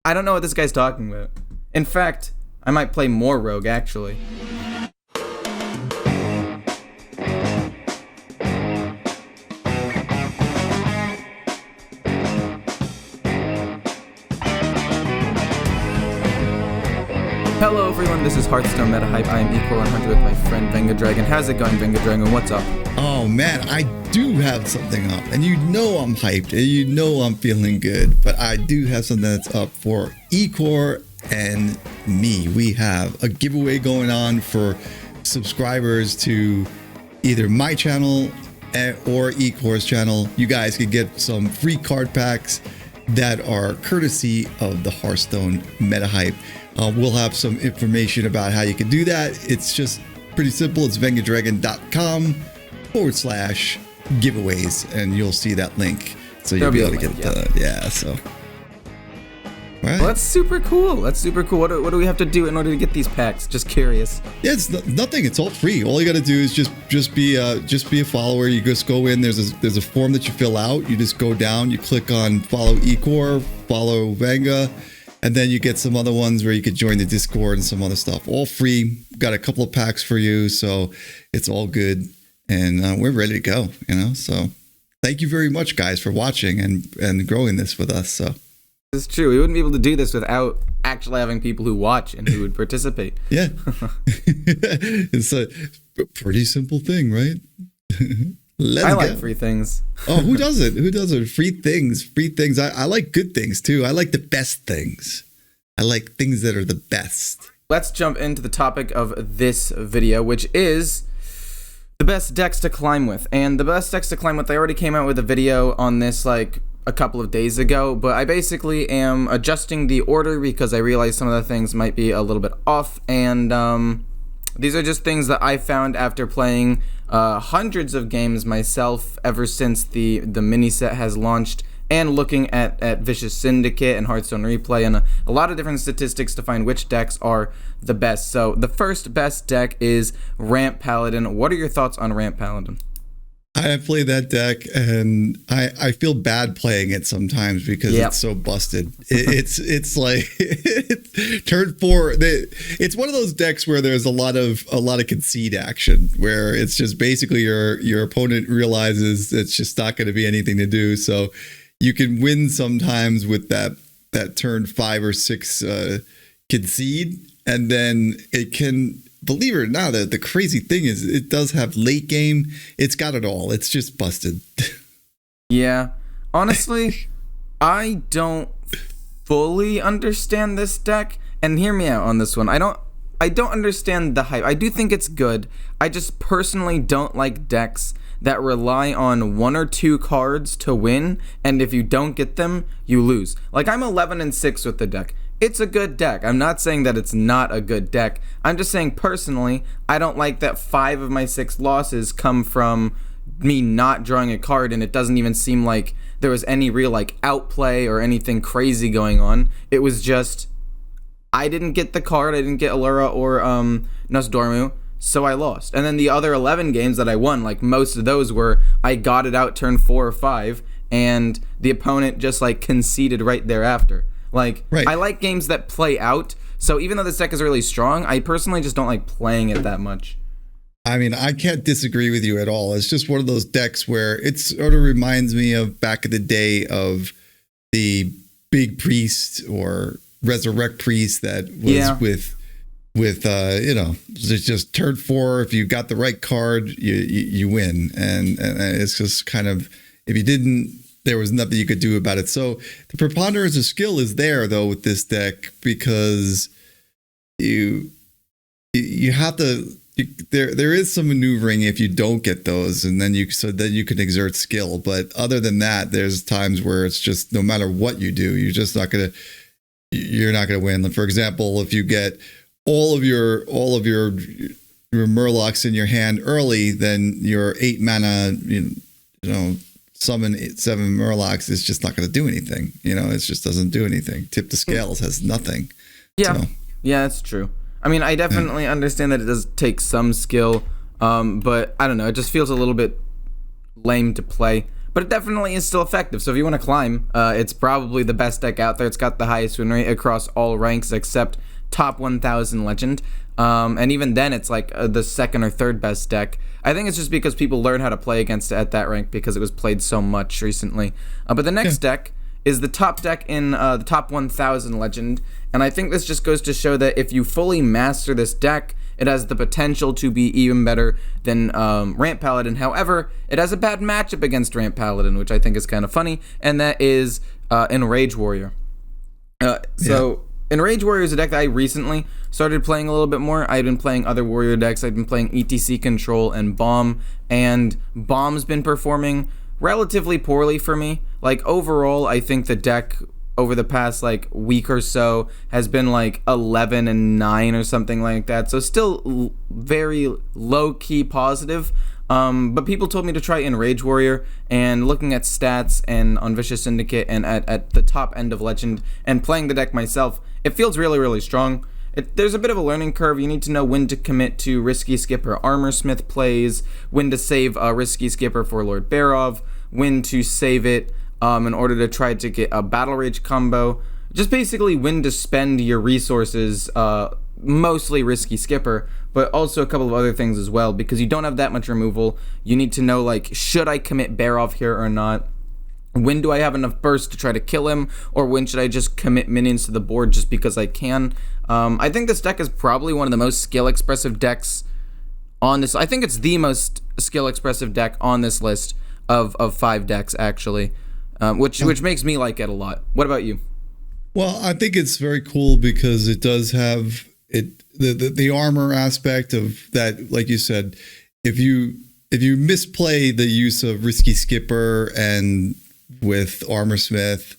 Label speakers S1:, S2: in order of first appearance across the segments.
S1: I don't know what this guy's talking about. In fact, I might play more Rogue, actually. Hello everyone, this is Hearthstone Meta Hype. I am equal 100 with my friend Venga Dragon. How's it going, Venga Dragon? What's up?
S2: Oh man, I do have something up, and you know I'm hyped, and you know I'm feeling good, but I do have something that's up for Ecor and me. We have a giveaway going on for subscribers to either my channel or Ecor's channel. You guys can get some free card packs that are courtesy of the Hearthstone Meta Hype. We'll have some information about how you can do that. It's just pretty simple. It's vengadragon.com/giveaways, and you'll see that link. So you'll be able to get the, so. Right.
S1: Well, that's super cool. That's super cool. What do we have to do in order to get these packs? Just curious.
S2: Yeah, it's nothing. It's all free. All you got to do is just be a follower. You just go in. There's a form that you fill out. You just go down. You click on follow Ecor, follow Venga. And then you get some other ones where you could join the Discord and some other stuff. All free. Got a couple of packs for you, so it's all good. And we're ready to go, So thank you very much, guys, for watching and growing this with us. So
S1: it's true. We wouldn't be able to do this without actually having people who watch and who would participate.
S2: Yeah. It's a pretty simple thing, right?
S1: I like free things.
S2: Oh, who doesn't? Who doesn't? Free things. I like good things too. I like the best things. I like things that are the best.
S1: Let's jump into the topic of this video, which is the best decks to climb with. And the best decks to climb with, I already came out with a video on this like a couple of days ago, but I basically am adjusting the order because I realized some of the things might be a little bit off, and these are just things that I found after playing hundreds of games myself ever since the mini set has launched, and looking at Vicious Syndicate and Hearthstone Replay and a lot of different statistics to find which decks are the best. So the first best deck is Ramp Paladin. What are your thoughts on Ramp Paladin?
S2: I have played that deck, and I feel bad playing it sometimes because it's so busted. It's like turn 4. It's one of those decks where there's a lot of concede action, where it's just basically your opponent realizes it's just not going to be anything to do. So you can win sometimes with that turn 5 or 6 concede, and then it can. Believe it or not, the crazy thing is it does have late game. It's got it all. It's just busted.
S1: Yeah. Honestly, I don't fully understand this deck. And hear me out on this one. I don't understand the hype. I do think it's good. I just personally don't like decks that rely on 1 or 2 cards to win, and if you don't get them, you lose. Like, I'm 11-6 with the deck. It's a good deck. I'm not saying that it's not a good deck. I'm just saying personally, I don't like that 5 of my 6 losses come from me not drawing a card, and it doesn't even seem like there was any real like outplay or anything crazy going on. It was just I didn't get the card. I didn't get Allura or Nosdormu, so I lost. And then the other 11 games that I won, like most of those were I got it out turn 4 or 5, and the opponent just like conceded right thereafter. Like, right. I like games that play out, so even though this deck is really strong, I personally just don't like playing it that much.
S2: I mean, I can't disagree with you at all. It's just one of those decks where it sort of reminds me of back in the day of the Big Priest or Resurrect Priest that was with it's just turn 4. If you got the right card, you win, and it's just kind of, if you didn't, there was nothing you could do about it. So the preponderance of skill is there though with this deck, because you have to. There is some maneuvering if you don't get those, and then you can exert skill. But other than that, there's times where it's just no matter what you do, you're not gonna win. For example, if you get all of your Murlocs in your hand early, then your 8 mana, summon 7 Murlocs is just not going to do anything. It just doesn't do anything. Tip the Scales has nothing.
S1: Yeah, yeah, that's true. I mean, I definitely understand that it does take some skill, but I don't know. It just feels a little bit lame to play but it definitely is still effective. So if you want to climb, it's probably the best deck out there. It's got the highest win rate across all ranks except top 1000 legend. And even then, it's like the second or third best deck. I think it's just because people learn how to play against it at that rank because it was played so much recently. But the next deck is the top deck in the top 1000 legend. And I think this just goes to show that if you fully master this deck, it has the potential to be even better than Ramp Paladin. However, it has a bad matchup against Ramp Paladin, which I think is kind of funny, and that is Enrage Warrior. Enrage Warrior is a deck that I recently started playing a little bit more. I've been playing other Warrior decks. I've been playing ETC Control and Bomb, and Bomb's been performing relatively poorly for me. Like, overall, I think the deck over the past like week or so has been like 11-9 or something like that. So still very low-key positive. But people told me to try Enrage Warrior, and looking at stats and on Vicious Syndicate and at the top end of Legend and playing the deck myself, it feels really, really strong. There's a bit of a learning curve. You need to know when to commit to Risky Skipper Armorsmith plays, when to save Risky Skipper for Lord Barov, when to save it in order to try to get a Battle Rage combo. Just basically when to spend your resources, mostly Risky Skipper, but also a couple of other things as well, because you don't have that much removal. You need to know, like, should I commit Barov here or not? When do I have enough burst to try to kill him, or when should I just commit minions to the board just because I can? I think this deck is probably one of the most skill-expressive decks on this. I think it's the most skill-expressive deck on this list of 5 decks, actually, which makes me like it a lot. What about you?
S2: Well, I think it's very cool because it does have the armor aspect of that. Like you said, if you misplay the use of Risky Skipper and with Armorsmith,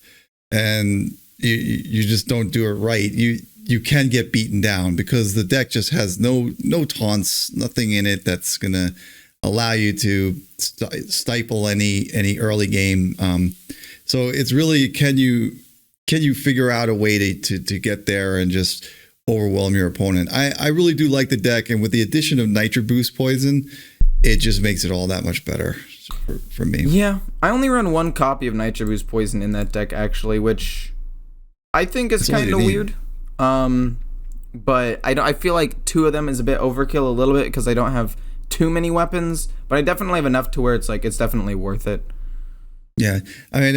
S2: and you just don't do it right, you can get beaten down because the deck just has no taunts, nothing in it that's gonna allow you to stifle any early game. So it's really, can you figure out a way to get there and just overwhelm your opponent? I really do like the deck, and with the addition of Nitro Boost Poison, it just makes it all that much better for me. Yeah,
S1: I only run one copy of Nitro Boost Poison in that deck, actually, which I think is kind of weird. But I feel like 2 of them is a bit overkill a little bit because I don't have too many weapons, but I definitely have enough to where it's definitely worth it.
S2: Yeah, I mean,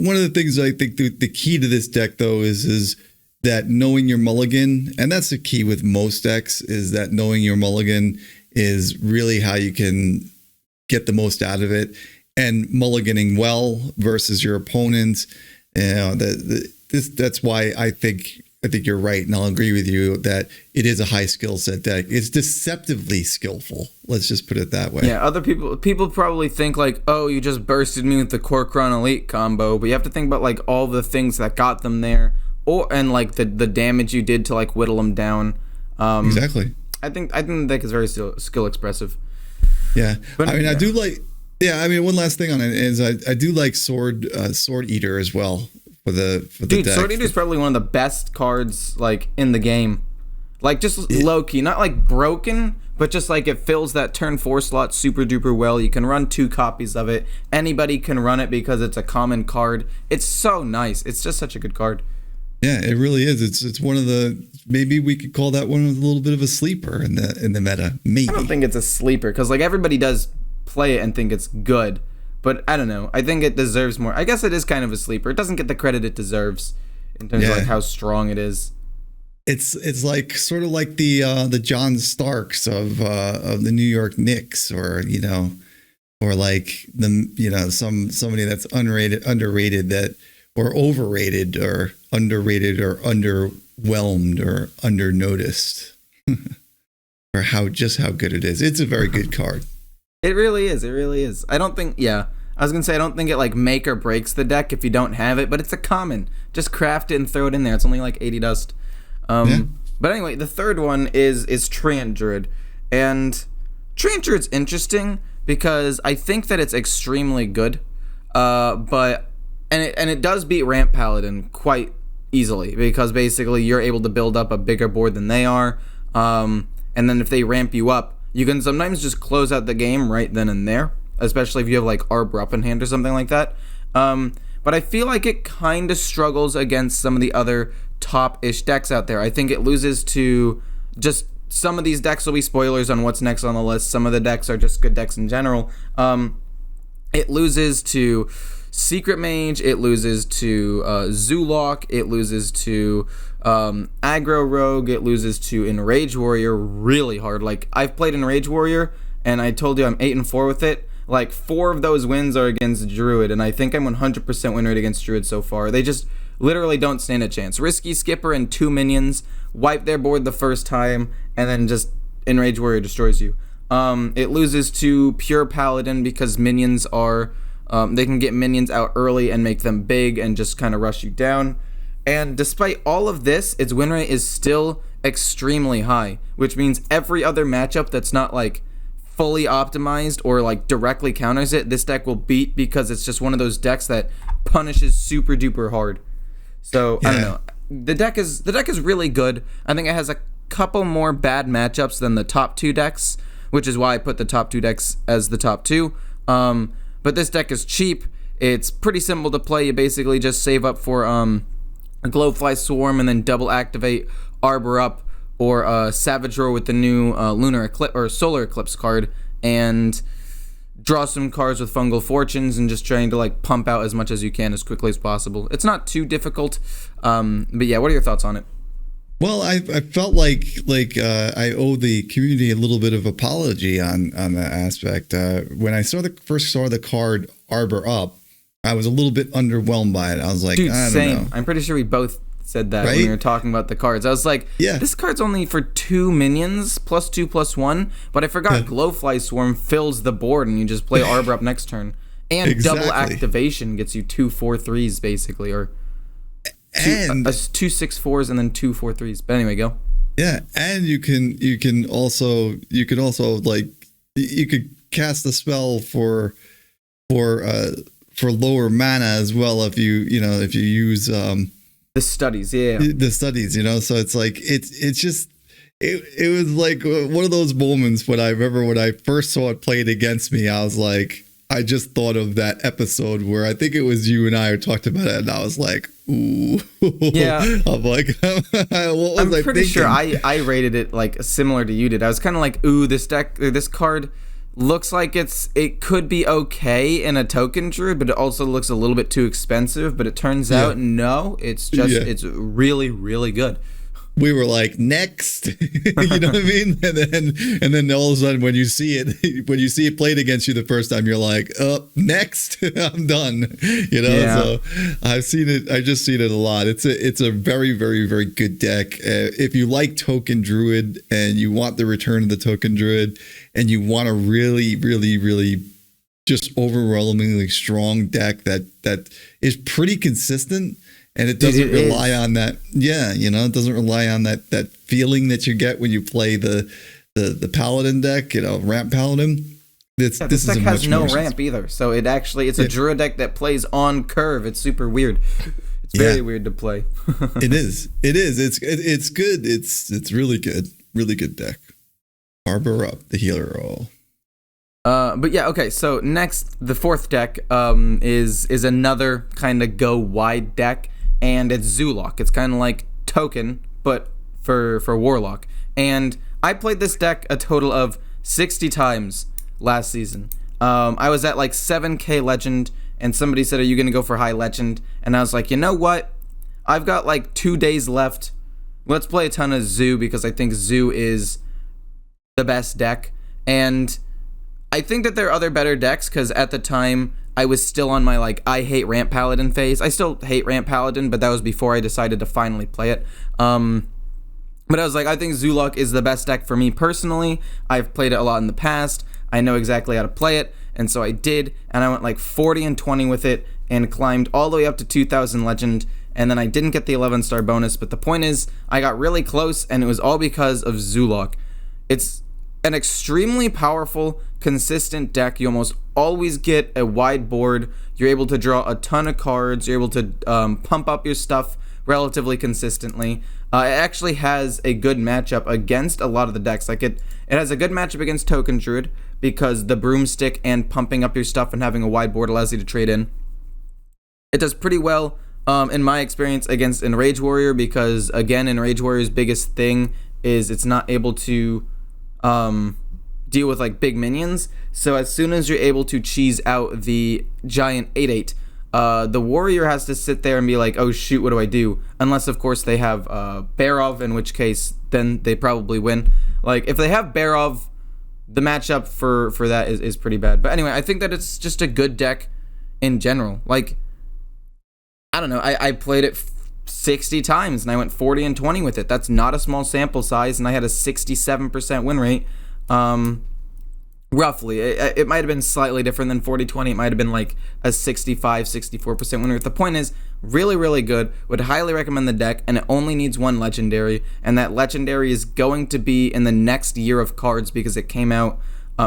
S2: one of the things I think the key to this deck, though, is that knowing your mulligan, and that's the key with most decks, is that knowing your mulligan is really how you can get the most out of it, and mulliganing well versus your opponent. You know, that's why I think you're right, and I'll agree with you that it is a high skill set deck. It's deceptively skillful. Let's just put it that way.
S1: Yeah, other people probably think like, oh, you just bursted me with the Korkron Elite combo, but you have to think about like all the things that got them there, and like the damage you did to like whittle them down.
S2: Exactly.
S1: I think the deck is very skill expressive.
S2: Yeah, but, I mean, yeah. I do like. Yeah, I mean, one last thing on it is I do like Sword Eater as well. For the
S1: Dude,
S2: deck.
S1: Sword Eater is probably one of the best cards like in the game. Like just low key, not like broken, but just like it fills that turn 4 slot super duper well. You can run 2 copies of it. Anybody can run it because it's a common card. It's so nice. It's just such a good card.
S2: Yeah, it really is. It's one of the, maybe we could call that one a little bit of a sleeper in the meta. Maybe.
S1: I don't think it's a sleeper because like everybody does play it and think it's good. But I don't know. I think it deserves more. I guess it is kind of a sleeper. It doesn't get the credit it deserves in terms of like how strong it is.
S2: It's like sort of like the John Starks of the New York Knicks, or or like somebody that's underrated that, or overrated or underrated or underwhelmed or undernoticed, or how good it is. It's a very good card.
S1: It really is. It really is. I don't think, I was going to say, I don't think it like make or breaks the deck if you don't have it, but it's a common. Just craft it and throw it in there. It's only like 80 dust. But anyway, the third one is Treant Druid. And Treant Druid's interesting because I think that it's extremely good. But it does beat Ramp Paladin quite easily because basically you're able to build up a bigger board than they are. And then if they ramp you up, you can sometimes just close out the game right then and there. especially if you have like Arbor up in hand or something like that. But I feel like it kind of struggles against some of the other top-ish decks out there. I think it loses to just some of these decks will be spoilers on what's next on the list. Some of the decks are just good decks in general. It loses to Secret Mage, it loses to Zoolock, it loses to Aggro Rogue, it loses to Enrage Warrior really hard. Like, I've played Enrage Warrior, and I told you I'm 8-4 with it. Like, 4 of those wins are against Druid, and I think I'm 100% win rate against Druid so far. They just literally don't stand a chance. Risky Skipper and 2 minions wipe their board the first time, and then just Enrage Warrior destroys you. It loses to Pure Paladin because minions are... they can get minions out early and make them big and just kind of rush you down. And despite all of this, its win rate is still extremely high, which means every other matchup that's not like fully optimized or like directly counters it, this deck will beat because it's just one of those decks that punishes super duper hard. So I don't know. The deck is really good. I think it has a couple more bad matchups than the top 2 decks, which is why I put the top 2 decks as the top 2. But this deck is cheap. It's pretty simple to play. You basically just save up for a Glowfly Swarm and then double activate Arbor up or Savage Roar with the new Lunar Eclipse or Solar Eclipse card and draw some cards with Fungal Fortunes and just trying to like pump out as much as you can as quickly as possible. It's not too difficult. But yeah, what are your thoughts on it?
S2: Well, I felt like I owe the community a little bit of apology on that aspect. When I first saw the card Arbor Up, I was a little bit underwhelmed by it. I was like,
S1: dude,
S2: I don't
S1: same.
S2: know.
S1: I'm pretty sure we both said that
S2: Right?
S1: when we were talking about the cards. I was like,
S2: Yeah.
S1: this card's only for 2 minions, +2/+1, but I forgot Glowfly Swarm fills the board and you just play Arbor Up next turn. And
S2: Exactly.
S1: double activation gets you 2 4/3s basically, or
S2: And
S1: 2 6/4s and then 2 4/3s. But anyway, go.
S2: yeah, and you could also like you could cast a spell for lower mana as well if you use
S1: The studies, yeah.
S2: the studies, so it's like it's just it was like one of those moments when I remember when I first saw it played against me. I was like, I just thought of that episode where I think it was you and I talked about it, and I was like, ooh.
S1: Yeah.
S2: I'm like, what was
S1: I'm
S2: I
S1: pretty
S2: thinking?
S1: sure I rated it like similar to you did. I was kind of like, ooh, this card looks like it could be okay in a token druid, but it also looks a little bit too expensive. But it turns out, no, it's just it's really, really good.
S2: We were like, next, you know what I mean? And then all of a sudden when you see it played against you the first time, you're like, next, I'm done. So I've seen it. I just seen it a lot. It's a very, very, very good deck. If you like token druid and you want the return of the token druid and you want a really, really, really just overwhelmingly strong deck that is pretty consistent. And it doesn't rely on that. Yeah, it doesn't rely on that feeling that you get when you play the Paladin deck, Ramp Paladin. This deck
S1: has no ramp either. So it's a Druid deck that plays on curve. It's super weird. It's very weird to play.
S2: It is. It's good. It's really good. Really good deck. Arbor Up, the healer roll.
S1: But yeah, okay. So next, the 4th deck is another kind of go wide deck. And it's Zoolock. It's kind of like Token, but for Warlock. And I played this deck a total of 60 times last season. I was at like 7k legend, and somebody said, are you going to go for high legend? And I was like, you know what? I've got like 2 days left. Let's play a ton of Zoo, because I think Zoo is the best deck. And I think that there are other better decks, because at the time, I was still on my, like, I hate Ramp Paladin phase. I still hate Ramp Paladin, but that was before I decided to finally play it. But I was like, I think Zoolock is the best deck for me personally. I've played it a lot in the past. I know exactly how to play it, and so I did, and I went like 40-20 with it, and climbed all the way up to 2,000 legend, and then I didn't get the 11-star bonus, but the point is, I got really close, and it was all because of Zoolock. It's an extremely powerful, consistent deck. You almost always get a wide board. You're able to draw a ton of cards. You're able to pump up your stuff relatively consistently. It actually has a good matchup against a lot of the decks. Like it has a good matchup against Token Druid, because the broomstick and pumping up your stuff and having a wide board allows you to trade in. It does pretty well, in my experience, against Enrage Warrior because, again, Enrage Warrior's biggest thing is it's not able to deal with like big minions. So as soon as you're able to cheese out the giant 8/8, the warrior has to sit there and be like, oh shoot, what do I do? Unless of course they have Barov, in which case then they probably win. Like if they have Barov, the matchup for that is pretty bad. But anyway, I think that it's just a good deck in general. Like, I don't know, I played it 60 times and I went 40-20 with it. That's not a small sample size, and I had a 67% win rate. Roughly. It might have been slightly different than 40-20. It might have been like a 65-64% win rate. The point is, really, really good. Would highly recommend the deck, and it only needs one legendary, and that legendary is going to be in the next year of cards because it came out,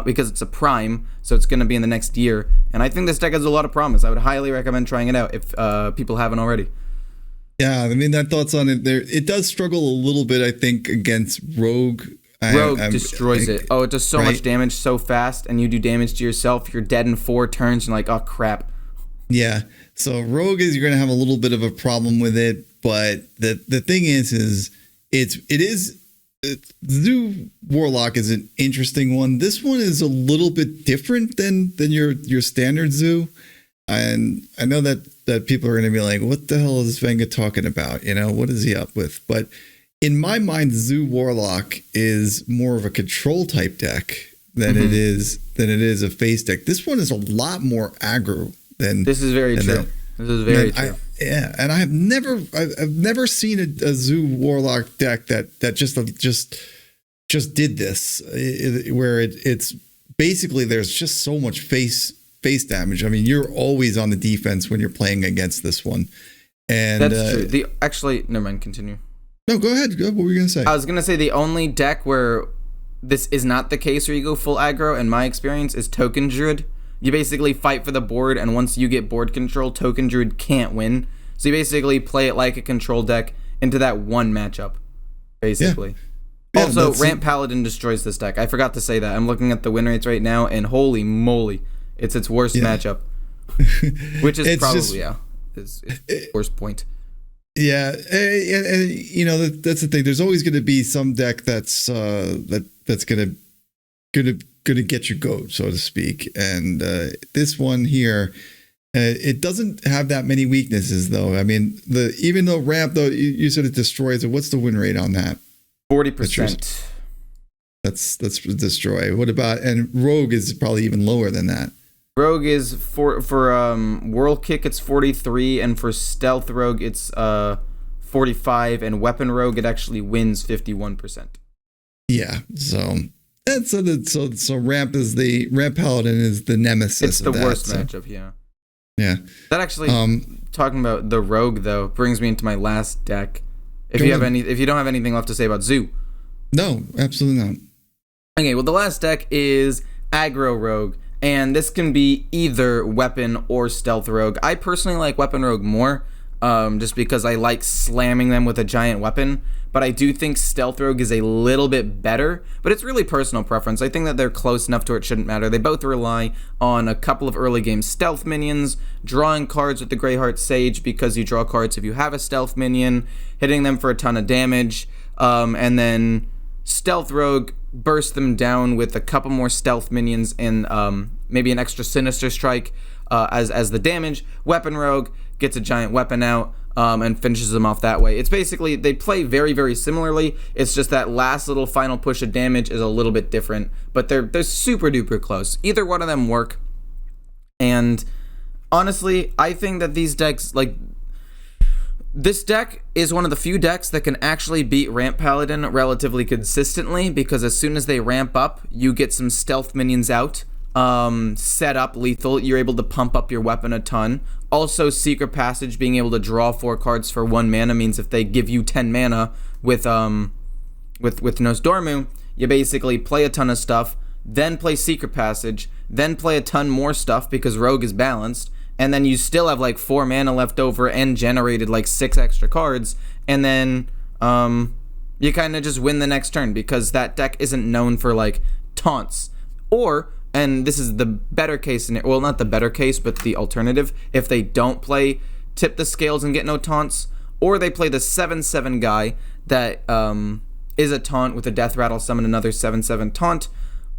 S1: because it's a prime, so it's going to be in the next year. And I think this deck has a lot of promise. I would highly recommend trying it out if people haven't already.
S2: Yeah, I mean, that thoughts on it there. It does struggle a little bit, I think, against Rogue.
S1: Rogue destroys it. Oh, it does so much damage so fast, and you do damage to yourself. You're dead in 4 turns, and like, oh crap.
S2: Yeah. So Rogue is, you're gonna have a little bit of a problem with it, but the thing is Zoo Warlock is an interesting one. This one is a little bit different than your standard Zoo, and I know that people are gonna be like, what the hell is Venga talking about? You know, what is he up with? But in my mind, Zoo Warlock is more of a control type deck than it is a face deck. This one is a lot more aggro than. This is very
S1: true. This is very true.
S2: And I've never seen a Zoo Warlock deck that just did this, where it's basically there's just so much face damage. I mean, you're always on the defense when you're playing against this one. And
S1: that's true. Actually, never mind. Continue.
S2: No, go ahead. What were you going to say?
S1: I was going to say the only deck where this is not the case where you go full aggro, in my experience, is Token Druid. You basically fight for the board, and once you get board control, Token Druid can't win. So you basically play it like a control deck into that one matchup, basically. Yeah. Also, Ramp Paladin destroys this deck. I forgot to say that. I'm looking at the win rates right now, and holy moly, it's its worst matchup. Which is probably, its worst point.
S2: Yeah, and you know that's the thing. There's always going to be some deck that's going to get your goat, so to speak. And this one here, it doesn't have that many weaknesses, though. I mean, even though Ramp, though you said it destroys it. What's the win rate on that?
S1: 40%.
S2: That's destroy. What about, and Rogue is probably even lower than that.
S1: Rogue is for Whirl Kick it's 43, and for Stealth Rogue it's 45, and Weapon Rogue it actually wins 51%.
S2: Yeah, so Ramp Paladin is the nemesis.
S1: It's the worst matchup, yeah.
S2: Yeah.
S1: That actually, talking about the Rogue though, brings me into my last deck. If you don't have anything left to say about Zoo.
S2: No, absolutely not.
S1: Okay, well the last deck is Aggro Rogue. And this can be either Weapon or Stealth Rogue. I personally like Weapon Rogue more, just because I like slamming them with a giant weapon. But I do think Stealth Rogue is a little bit better, but it's really personal preference. I think that they're close enough to where it shouldn't matter. They both rely on a couple of early game stealth minions, drawing cards with the Greyheart Sage because you draw cards if you have a stealth minion, hitting them for a ton of damage, and then Stealth Rogue burst them down with a couple more stealth minions and maybe an extra Sinister Strike as the damage. Weapon Rogue gets a giant weapon out and finishes them off that way. It's basically, they play very, very similarly. It's just that last little final push of damage is a little bit different, but they're super duper close. Either one of them work. And honestly, I think that these decks, like, this deck is one of the few decks that can actually beat Ramp Paladin relatively consistently, because as soon as they ramp up, you get some stealth minions out, set up lethal, you're able to pump up your weapon a ton. Also, Secret Passage, being able to draw 4 cards for 1 mana, means if they give you 10 mana with Nosdormu, you basically play a ton of stuff, then play Secret Passage, then play a ton more stuff because Rogue is balanced, and then you still have like 4 mana left over and generated like 6 extra cards, and then you kind of just win the next turn because that deck isn't known for like taunts. Or and this is the better case scenario, well, not the better case, but the alternative, if they don't play Tip the Scales and get no taunts, or they play the 7/7 guy that is a taunt with a Death Rattle, summon another 7/7 taunt,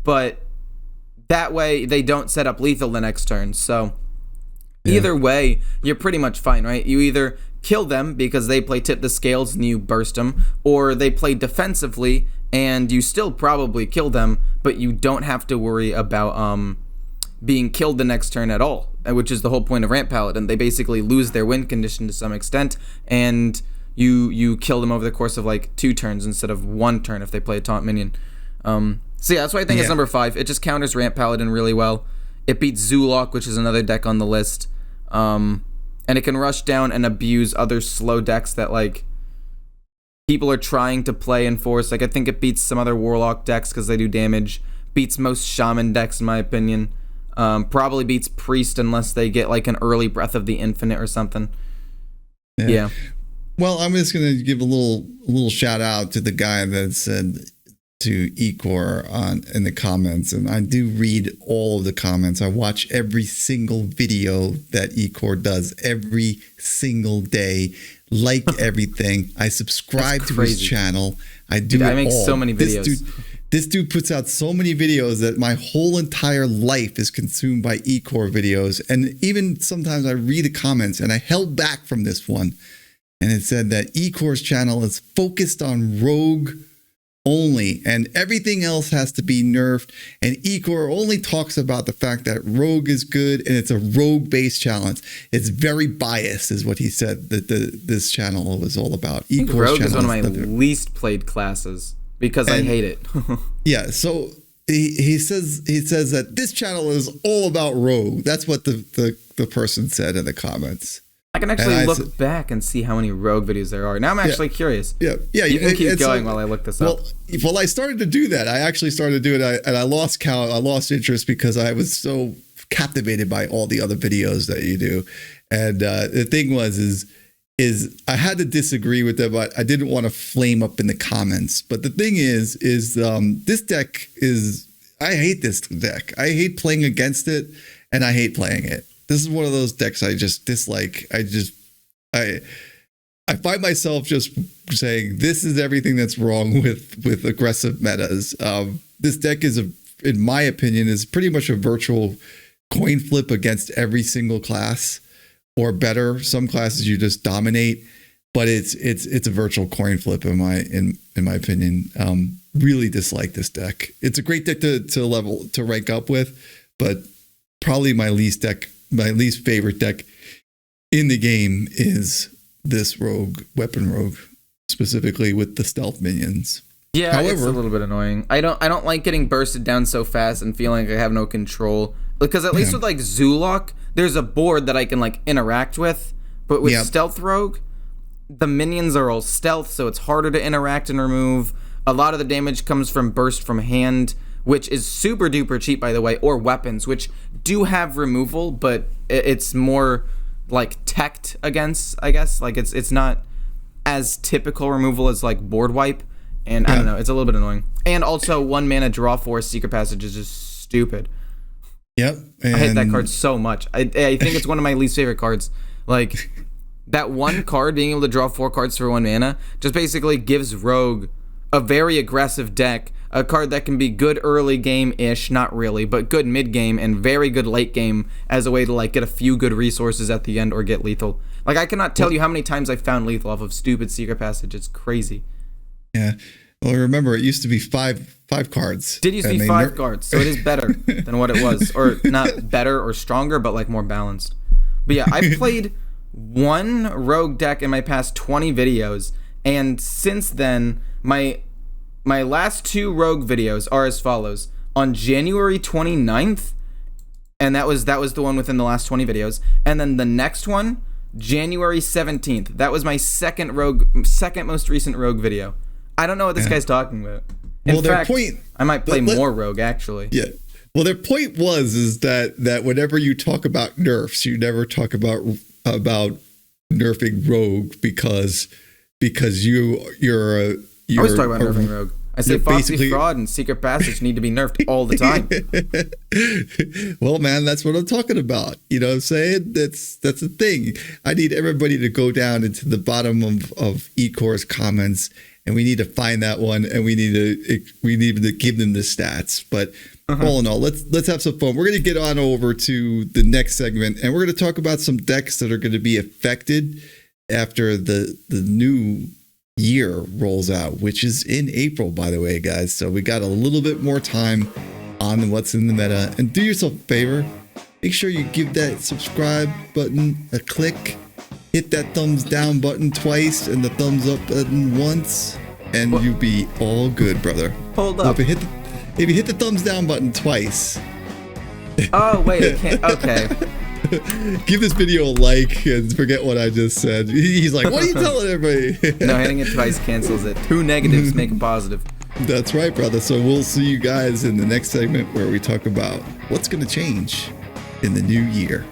S1: but that way they don't set up lethal the next turn. So either way, you're pretty much fine, right? You either kill them because they play Tip the Scales and you burst them, or they play defensively and you still probably kill them, but you don't have to worry about being killed the next turn at all, which is the whole point of Ramp Paladin. They basically lose their win condition to some extent, and you kill them over the course of like 2 turns instead of 1 turn if they play a taunt minion. So yeah, that's why I think it's number 5. It just counters Ramp Paladin really well. It beats Zoolock, which is another deck on the list. And it can rush down and abuse other slow decks that like people are trying to play and force. Like I think it beats some other Warlock decks because they do damage. Beats most Shaman decks in my opinion. Probably beats Priest unless they get like an early Breath of the Infinite or something. Yeah.
S2: Well, I'm just gonna give a little shout out to the guy that said to Ecor in the comments, and I do read all of the comments. I watch every single video that Ecor does every single day, like everything. I subscribe to his channel. I do. Dude, I make
S1: so many videos.
S2: This dude puts out so many videos that my whole entire life is consumed by Ecor videos. And even sometimes I read the comments, and I held back from this one, and it said that Ecor's channel is focused on Rogue only, and everything else has to be nerfed, and Ecor only talks about the fact that Rogue is good and it's a Rogue based challenge. It's very biased is what he said that this channel was all about.
S1: Ecor's Rogue is one of my least played classes because I hate it.
S2: Yeah, so he says that this channel is all about Rogue. That's what the person said in the comments.
S1: I can actually look back and see how many Rogue videos there are. Now I'm actually curious.
S2: Yeah.
S1: You can keep going while I look this up.
S2: Well, I started to do that. I actually started to do it, and I lost count. I lost interest because I was so captivated by all the other videos that you do. And the thing is I had to disagree with them, but I didn't want to flame up in the comments. But the thing is this deck is, I hate this deck. I hate playing against it, and I hate playing it. This is one of those decks I just dislike. I find myself just saying this is everything that's wrong with aggressive metas. This deck is, in my opinion, is pretty much a virtual coin flip against every single class, or better. Some classes you just dominate, but it's a virtual coin flip in my opinion. Really dislike this deck. It's a great deck to rank up with, but probably my least favorite deck in the game is this weapon rogue, specifically with the stealth minions.
S1: Yeah, however, it's a little bit annoying. I don't like getting bursted down so fast and feeling like I have no control. Because at least with like Zoolock, there's a board that I can like interact with. But with Stealth Rogue, the minions are all stealth, so it's harder to interact and remove. A lot of the damage comes from burst from hand, which is super duper cheap, by the way, or weapons, which do have removal, but it's more like teched against, I guess. Like it's not as typical removal as like board wipe, and I don't know, it's a little bit annoying. And also 1 mana draw 4 Secret Passage is just stupid.
S2: Yep.
S1: I hate that card so much. I think it's one of my least favorite cards. Like that one card, being able to draw 4 cards for 1 mana, just basically gives Rogue a very aggressive deck, a card that can be good early game-ish, not really, but good mid-game and very good late game as a way to like get a few good resources at the end or get lethal. Like I cannot tell you how many times I found lethal off of stupid Secret Passage. It's crazy.
S2: Yeah. Well, remember it used to be five cards.
S1: Did used to be 5 cards, so it is better than what it was, or not better or stronger, but like more balanced. But yeah, I played 1 Rogue deck in my past 20 videos, and since then my last 2 Rogue videos are as follows. On January 29th, and that was the one within the last 20 videos, and then the next one, January 17th. That was my second most recent Rogue video. I don't know what this guy's talking about. In fact, I might play more Rogue, actually.
S2: Yeah. Well, their point is that whenever you talk about nerfs, you never talk about nerfing Rogue because you're
S1: I always talk about nerfing Rogue. I say Foxy Fraud and Secret Passage need to be nerfed all the time.
S2: Well, man, that's what I'm talking about. You know what I'm saying? That's the thing. I need everybody to go down into the bottom of Ecore's comments, and we need to find that one, and we need to give them the stats. But all in all, let's have some fun. We're going to get on over to the next segment, and we're going to talk about some decks that are going to be affected after the new year rolls out, which is in April, by the way, guys. So we got a little bit more time on what's in the meta. And do yourself a favor, make sure you give that subscribe button a click, hit that thumbs down button twice and the thumbs up button once, and you'll be all good, brother.
S1: Hold up.
S2: If you hit the thumbs down button twice.
S1: Oh, wait, I can't. Okay.
S2: Give this video a like and forget what I just said. He's like, what are you telling everybody?
S1: No, hitting it twice cancels it. 2 negatives make a positive.
S2: That's right, brother. So we'll see you guys in the next segment where we talk about what's going to change in the new year.